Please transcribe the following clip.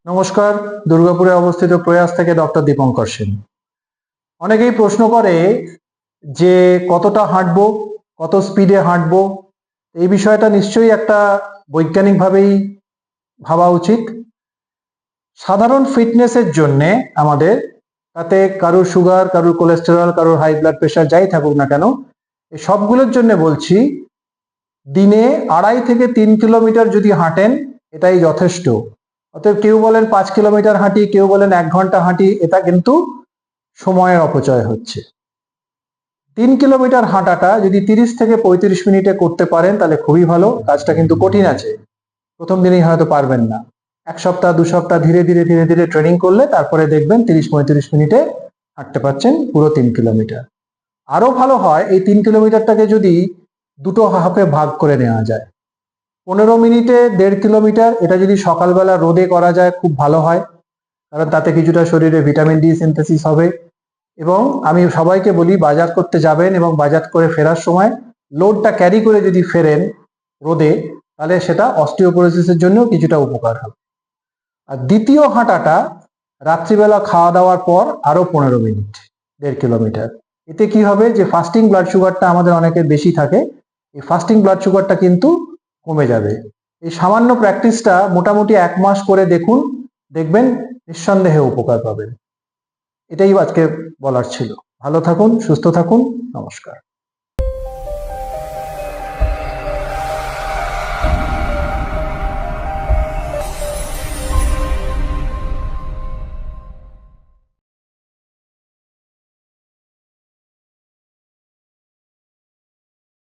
নমস্কার, দুর্গাপুরে অবস্থিত প্রয়াস থেকে ডক্টর দীপঙ্কর সেন। অনেকেই প্রশ্ন করে যে কতটা হাঁটবো, কত স্পিডে হাঁটবো। এই বিষয়টা নিশ্চয়ই একটা বৈজ্ঞানিকভাবেই ভাবা উচিত। সাধারণ ফিটনেসের জন্যে আমাদের, তাতে কারোর সুগার, কারোর কোলেস্টেরল, কারোর হাই ব্লাড প্রেশার যাই থাকুক না কেন, এই সবগুলোর জন্য বলছি দিনে 2.5 থেকে 3 কিলোমিটার যদি হাঁটেন এটাই যথেষ্ট। অতএব কেউ বলেন 5 কিলোমিটার হাঁটি, কেউ বলেন 1 ঘন্টা হাঁটি, এটা কিন্তু সময়ের অপচয় হচ্ছে। 3 কিলোমিটার হাঁটাটা যদি 30 থেকে 35 মিনিটে করতে পারেন তাহলে খুবই ভালো। কাজটা কিন্তু কঠিন আছে, প্রথম দিনেই হয়তো পারবেন না। 1 সপ্তাহ 2 সপ্তাহ ধীরে ধীরে ধীরে ধীরে ট্রেনিং করলে তারপরে দেখবেন 30-35 মিনিটে হাঁটতে পারছেন পুরো 3 কিলোমিটার। আরো ভালো হয় এই 3 কিলোমিটারটাকে যদি দুটো হাফে ভাগ করে নেওয়া যায়। 15 মিনিটে 1.5 কিলোমিটার, এটা যদি সকালবেলা রোদে করা যায় খুব ভালো হয়, কারণ তাতে কিছুটা শরীরে ভিটামিন ডি সিনথেসিস হবে। এবং আমি সবাইকে বলি, বাজার করতে যাবেন এবং বাজার করে ফেরার সময় লোডটা ক্যারি করে যদি ফেরেন রোদে, তাহলে সেটা অস্টিওপোরোসিসের জন্য কিছুটা উপকার হবে। আর দ্বিতীয় হাঁটাটা রাত্রিবেলা খাওয়া দাওয়ার পর আরো 15 মিনিট, 1.5 কিলোমিটার। এতে কি হবে যে ফাস্টিং ব্লাড সুগারটা আমাদের অনেকের বেশি থাকে, এই ফাস্টিং ব্লাড সুগারটা কিন্তু কমে যাবে। এই সামান্য প্র্যাকটিসটা মোটামুটি 1 মাস করে দেখুন, দেখবেন নিঃসন্দেহে উপকার পাবেন। এটাই আজকে বলার ছিল। ভালো থাকুন, সুস্থ থাকুন, নমস্কার।